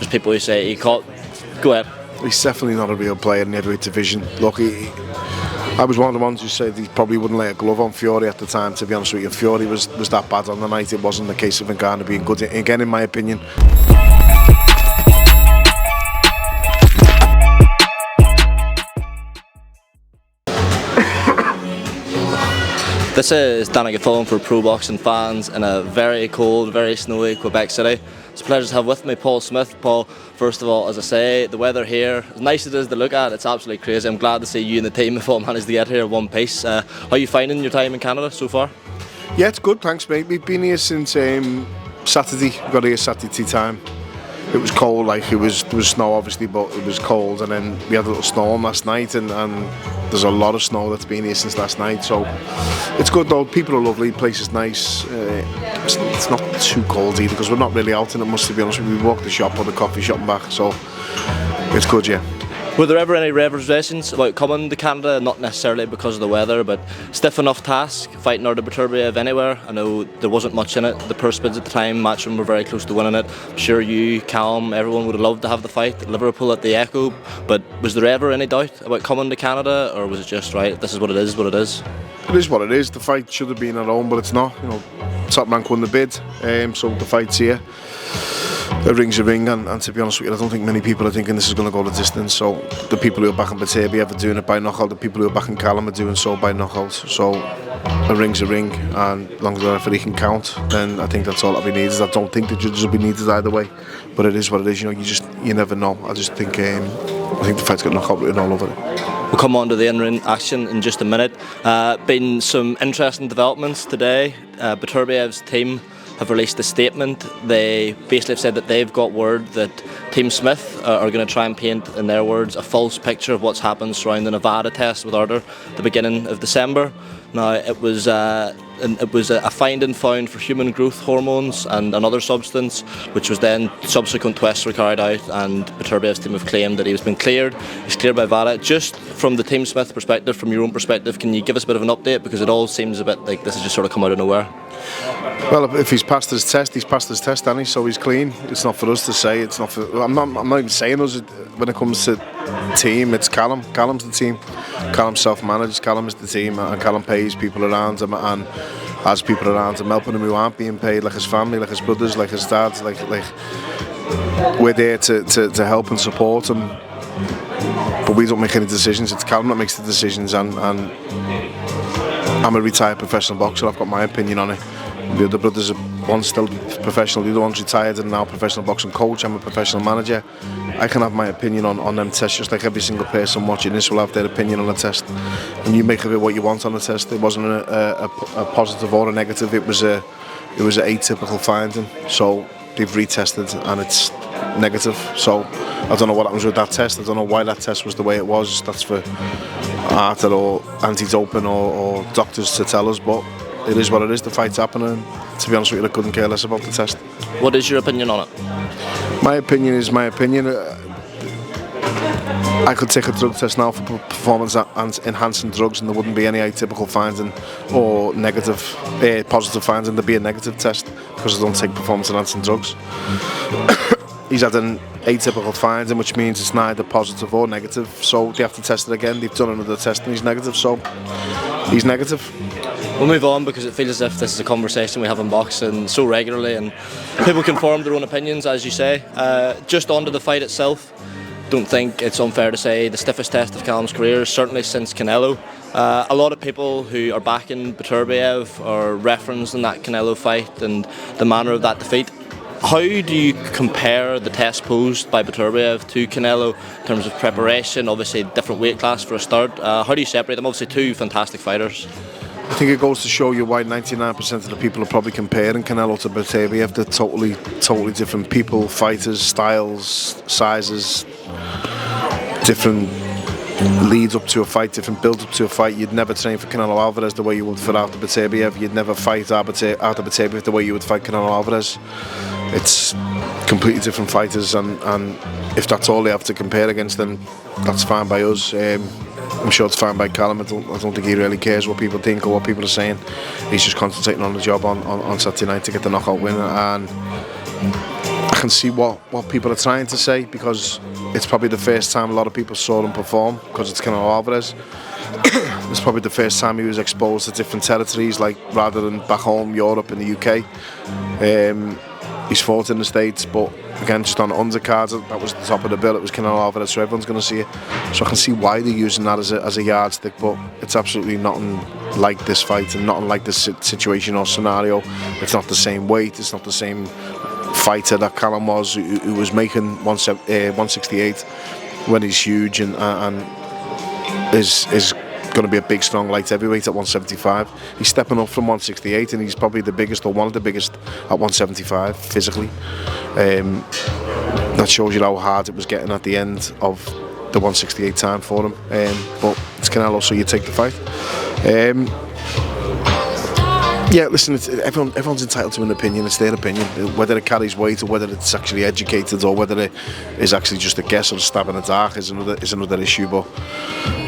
there's people who say he caught. Go ahead. He's definitely not a real player in the heavyweight division. Look, I was one of the ones who said he probably wouldn't lay a glove on Fury at the time, to be honest with you. Fury was that bad on the night. It wasn't the case of Ngannou being good, again, in my opinion. This is Danny Gafon for Pro Boxing fans in a very cold, very snowy Quebec City. It's a pleasure to have with me Paul Smith. Paul, first of all, as I say, the weather here, as nice as it is to look at, it's absolutely crazy. I'm glad to see you and the team have all managed to get here in one piece. How are you finding your time in Canada so far? Yeah, it's good, thanks mate. We've been here since Saturday. We got here Saturday tea time. It was cold, like there was snow obviously, but it was cold, and then we had a little storm last night, and there's a lot of snow that's been here since last night, so it's good though. People are lovely, the place is nice. It's not too cold either, because we're not really out in it much, to be honest with you. We walk the shop or the coffee shop and back, so it's good, yeah. Were there ever any reservations about coming to Canada? Not necessarily because of the weather, but stiff enough task, fighting Artur Beterbiev anywhere. I know there wasn't much in it. The purse bids at the time, Matchroom were very close to winning it. I'm sure you, Callum, everyone would have loved to have the fight at Liverpool at the Echo, but was there ever any doubt about coming to Canada, or was it just, right, this is what it is, what it is? It is what it is. The fight should have been at home, but it's not. You know, top rank won the bid, so the fight's here. The ring's a ring, and to be honest with you, I don't think many people are thinking this is going to go the distance. So the people who are backing Beterbiev are doing it by knockout. The people who are backing Callum are doing so by knockout. So a ring's a ring, and as long as the referee can count, then I think that's all that we need. I don't think the judges will be needed either way, but it is what it is. You know, you never know. I just think the fight's got knockout written all over it. We'll come on to the in-ring action in just a minute. Been some interesting developments today. Beterbiev's team have released a statement. They basically have said that they've got word that Team Smith are going to try and paint, in their words, a false picture of what's happened surrounding the Nevada test with Artur at the beginning of December. Now, it was a finding found for human growth hormones and another substance, which was then subsequent tests were carried out, and Beterbiev's team have claimed that he's been cleared. He's cleared by VADA. Just from the Team Smith perspective, from your own perspective, can you give us a bit of an update, because it all seems a bit like this has just sort of come out of nowhere? Well, if he's passed his test, Danny, so he's clean. It's not for us to say. It's not for. I'm not even saying us. When it comes to team, it's Callum. Callum's the team. Callum self-managed. Callum is the team, and Callum pays people around him and has people around him helping him who aren't being paid, like his family, like his brothers, like his dad. Like we're there to help and support him, but we don't make any decisions. It's Callum that makes the decisions, and I'm a retired professional boxer. I've got my opinion on it. The other brothers are one still professional, the other one's retired and now professional boxing coach. I'm a professional manager. I can have my opinion on them tests, just like every single person watching this will have their opinion on the test. And you make of it what you want on the test. It wasn't a positive or a negative. It was an atypical finding. So they've retested and it's negative. So I don't know what happens with that test. I don't know why that test was the way it was. That's for Artur or anti-doping or doctors to tell us, but it is what it is. The fight's happening. To be honest with you, I couldn't care less about the test. What is your opinion on it? My opinion is my opinion. I could take a drug test now for performance enhancing drugs, and there wouldn't be any atypical finding or negative, positive finding. There'd be a negative test because I don't take performance enhancing drugs. He's had an atypical finding, which means it's neither positive or negative. So they have to test it again. They've done another test and he's negative. So he's negative. We'll move on, because it feels as if this is a conversation we have in boxing so regularly, and people can form their own opinions, as you say. Just onto the fight itself, don't think it's unfair to say the stiffest test of Callum's career, certainly since Canelo. A lot of people who are backing Beterbiev are referencing that Canelo fight and the manner of that defeat. How do you compare the test posed by Beterbiev to Canelo in terms of preparation? Obviously, different weight class for a start. How do you separate them? Obviously, two fantastic fighters. I think it goes to show you why 99% of the people are probably comparing Canelo to Beterbiev. They're totally different people, fighters, styles, sizes, different leads up to a fight, different build up to a fight. You'd never train for Canelo Alvarez the way you would for Artur Beterbiev. You'd never fight Artur Beterbiev the way you would fight Canelo Alvarez. It's completely different fighters, and if that's all they have to compare against, then that's fine by us. I'm sure it's fine by Callum. I don't think he really cares what people think or what people are saying. He's just concentrating on the job on Saturday night to get the knockout win, and I can see what people are trying to say, because it's probably the first time a lot of people saw him perform, because it's Canelo Alvarez. It's probably the first time he was exposed to different territories, like rather than back home, Europe and the UK. He's fought in the States, but again, just on undercards, that was the top of the bill. It was Canelo Alvarez, so everyone's going to see it. So I can see why they're using that as a yardstick, but it's absolutely nothing like this fight and nothing like this situation or scenario. It's not the same weight, it's not the same fighter that Callum was, who was making 168 when he's huge and is going to be a big, strong light heavyweight at 175. He's stepping up from 168, and he's probably the biggest, or one of the biggest, at 175 physically. That shows you how hard it was getting at the end of the 168 time for him. But it's Canelo, so you take the fight. Yeah, listen, everyone's entitled to an opinion. It's their opinion. Whether it carries weight or whether it's actually educated or whether it is actually just a guess or a stab in the dark is another issue. But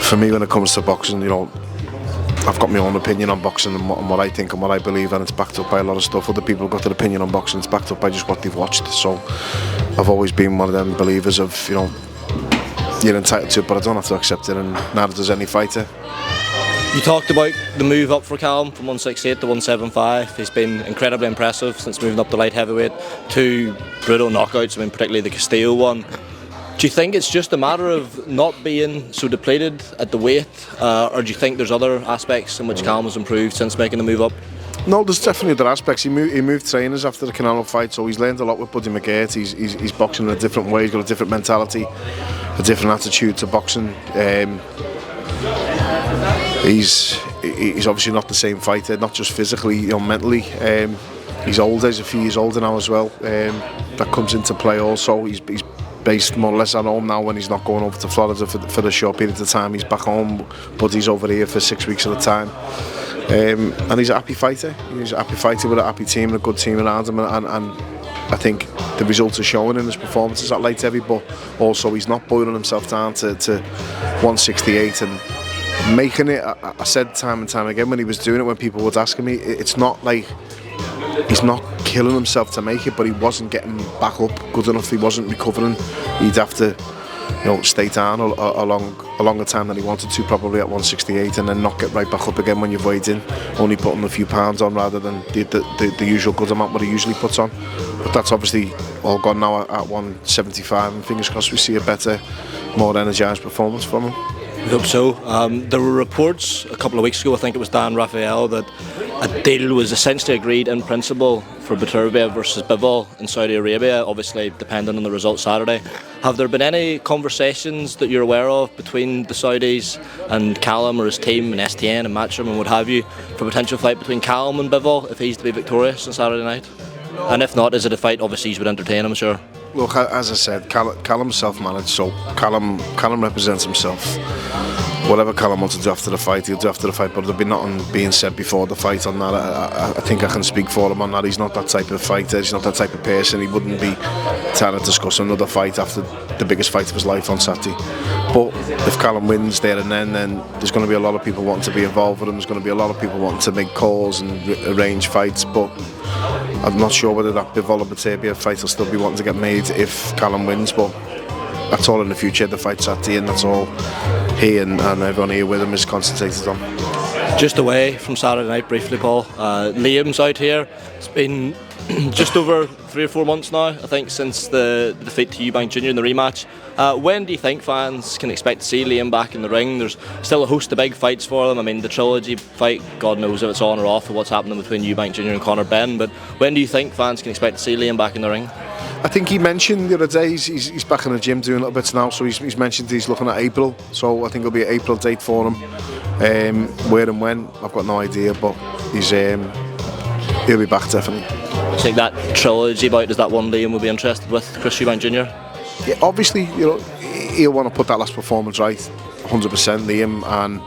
for me, when it comes to boxing, you know, I've got my own opinion on boxing and what I think and what I believe, and it's backed up by a lot of stuff. Other people have got their opinion on boxing, it's backed up by just what they've watched. So I've always been one of them believers of, you know, you're entitled to it, but I don't have to accept it, and neither does any fighter. You talked about the move up for Callum from 168 to 175. He's been incredibly impressive since moving up to light heavyweight. 2 brutal knockouts, I mean, particularly the Castillo one. Do you think it's just a matter of not being so depleted at the weight, or do you think there's other aspects in which Callum has improved since making the move up? No, there's definitely other aspects. He moved trainers after the Canelo fight, so he's learned a lot with Buddy McGirt. He's boxing in a different way. He's got a different mentality, a different attitude to boxing. He's obviously not the same fighter, not just physically, you know, mentally. He's older, he's a few years older now as well. That comes into play also. He's based more or less at home now when he's not going over to Florida for the short period of time. He's back home, but he's over here for 6 weeks at a time. And he's a happy fighter. He's a happy fighter with a happy team and a good team around him. And I think the results are showing in his performances at light heavy, but also he's not boiling himself down to 168 and making it. I said time and time again when he was doing it, when people would ask me, it's not like he's not killing himself to make it, but he wasn't getting back up good enough. He wasn't recovering. He'd have to, you know, stay down a longer time than he wanted to, probably at 168, and then not get right back up again when you've weighed in, only putting a few pounds on rather than the usual good amount what he usually puts on. But that's obviously all gone now at 175, and fingers crossed we see a better, more energised performance from him. I hope so. There were reports a couple of weeks ago, I think it was Dan Raphael, that a deal was essentially agreed in principle for Beterbiev versus Bivol in Saudi Arabia, obviously depending on the result Saturday. Have there been any conversations that you're aware of between the Saudis and Callum or his team and STN and Matchroom and what have you for a potential fight between Callum and Bivol if he's to be victorious on Saturday night? And if not, is it a fight obviously you would entertain, I'm sure? Look, as I said, Callum's self-managed, so Callum represents himself. Whatever Callum wants to do after the fight, he'll do after the fight, but there'll be nothing being said before the fight on that. I think I can speak for him on that. He's not that type of fighter, he's not that type of person. He wouldn't be trying to discuss another fight after the biggest fight of his life on Saturday. But if Callum wins there and then there's going to be a lot of people wanting to be involved with him. There's going to be a lot of people wanting to make calls and arrange fights, but I'm not sure whether that Bivol or Beterbiev fight will still be wanting to get made if Callum wins, but that's all in the future. The fight's Saturday, and that's all he and everyone here with him is concentrated on. Just away from Saturday night briefly, Paul, Liam's out here. It's been just over 3 or 4 months now, I think, since the defeat to Eubank Jr. in the rematch. When do you think fans can expect to see Liam back in the ring? There's still a host of big fights for them. I mean, the trilogy fight, God knows if it's on or off, or what's happening between Eubank Jr. and Conor Benn, but when do you think fans can expect to see Liam back in the ring? I think he mentioned the other day he's back in the gym doing little bits now, so he's mentioned he's looking at April, so I think it'll be an April date for him. Where and when, I've got no idea, but he'll be back definitely. I think that trilogy bout is that one Liam will be interested with, Chris Eubank Jr.? Yeah, obviously, you know, he'll want to put that last performance right, 100% Liam, and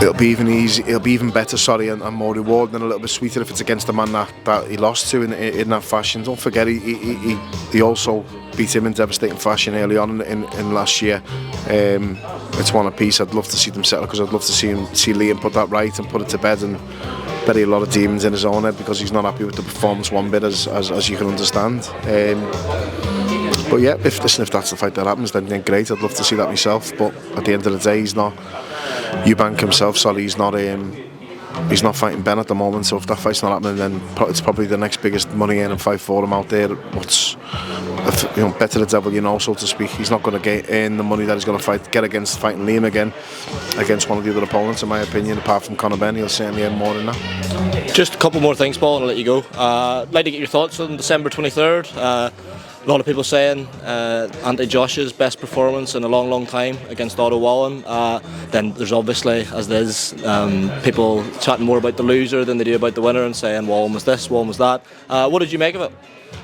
it'll be even better, and more rewarding and a little bit sweeter if it's against the man that he lost to in that fashion. Don't forget, he also beat him in devastating fashion early on in last year. It's one apiece. I'd love to see them settle because I'd love to see Liam put that right and put it to bed and bury a lot of demons in his own head because he's not happy with the performance one bit, as you can understand. But yeah, if that's the fight that happens, then great. I'd love to see that myself. But at the end of the day, he's not. Eubank himself, sorry, he's not fighting Ben at the moment. So if that fight's not happening, then it's probably the next biggest money earning fight for him out there. What's better the devil, so to speak. He's not going to earn the money that he's going to get against fighting Liam again, against one of the other opponents, in my opinion. Apart from Conor Benn, he'll certainly earn more than that. Just a couple more things, Paul, and I'll let you go. I'd like to get your thoughts on December 23rd. A lot of people saying Ante Josh's best performance in a long time against Otto Wallen. Then there's obviously, as it is, people chatting more about the loser than they do about the winner and saying Wallen was this, Wallen was that. What did you make of it?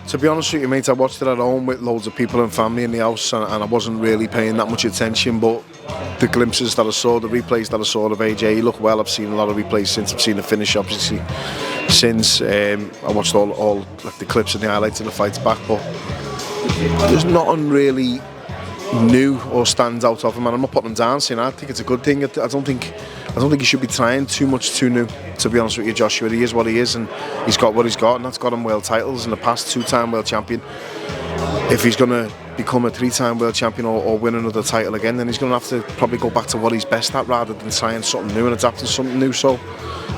To be honest with you, mate, I watched it at home with loads of people and family in the house, and I wasn't really paying that much attention, but the glimpses that I saw, the replays that I saw of AJ, he looked well. I've seen a lot of replays since. I've seen the finish, obviously, since. I watched all like the clips and the highlights of the fights back, but there's nothing really new or stands out of him, and I'm not putting him down saying I think it's a good thing. I don't think he should be trying too new, to be honest with you, Joshua. He is what he is, and he's got what he's got, and that's got him world titles in the past, 2-time world champion. If he's going to become a 3-time world champion or win another title again, then he's going to have to probably go back to what he's best at rather than trying something new and adapting something new. So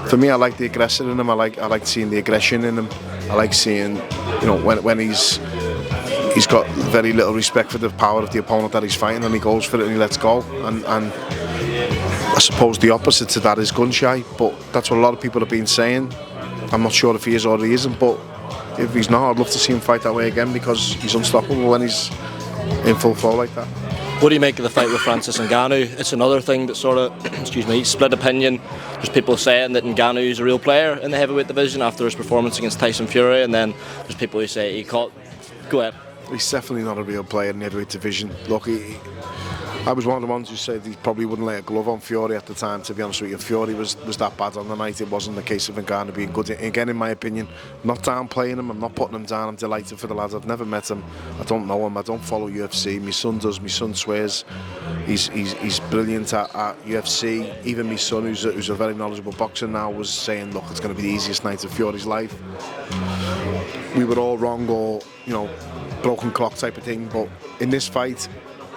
for me, I like the aggressor in him. I like seeing the aggression in him. I like seeing, when he's got very little respect for the power of the opponent that he's fighting, and he goes for it and he lets go. And I suppose the opposite to that is gun shy, but that's what a lot of people have been saying. I'm not sure if he is or he isn't, but if he's not, I'd love to see him fight that way again because he's unstoppable when he's in full flow like that. What do you make of the fight with Francis Ngannou? It's another thing that sort of, split opinion. There's people saying that Ngannou is a real player in the heavyweight division after his performance against Tyson Fury, and then there's people who say he caught. Go ahead. He's definitely not a real player in the heavyweight division. Look, I was one of the ones who said he probably wouldn't lay a glove on Fury at the time, to be honest with you. Fury was that bad on the night. It wasn't the case of Ngannou being good. Again, in my opinion, I'm not downplaying him, I'm not putting him down. I'm delighted for the lads. I've never met him. I don't know him. I don't follow UFC. My son does. My son swears he's brilliant at UFC. Even my son, who's a very knowledgeable boxer now, was saying, look, it's going to be the easiest night of Fury's life. We were all wrong, or, broken clock type of thing, but in this fight,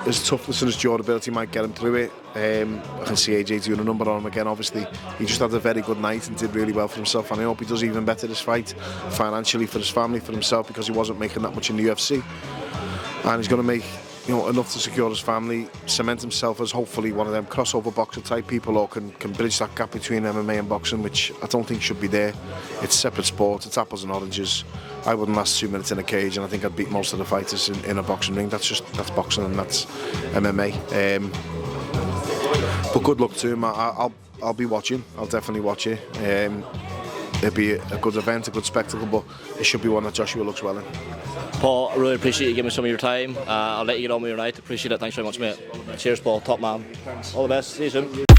his toughness and his durability might get him through it. I can see AJ doing a number on him again. Obviously, he just had a very good night and did really well for himself, and I hope he does even better this fight, financially, for his family, for himself, because he wasn't making that much in the UFC, and he's going to make enough to secure his family, cement himself as hopefully one of them crossover boxer type people, or can bridge that gap between MMA and boxing, which I don't think should be there. It's separate sports, it's apples and oranges. I wouldn't last 2 minutes in a cage, and I think I'd beat most of the fighters in a boxing ring. That's boxing, and that's MMA. But good luck to him. I'll be watching. I'll definitely watch it. It'll be a good event, a good spectacle, but it should be one that Joshua looks well in. Paul, I really appreciate you giving me some of your time. I'll let you get on with your night. Appreciate it. Thanks very much, mate. Cheers, Paul. Top man. All the best. See you soon.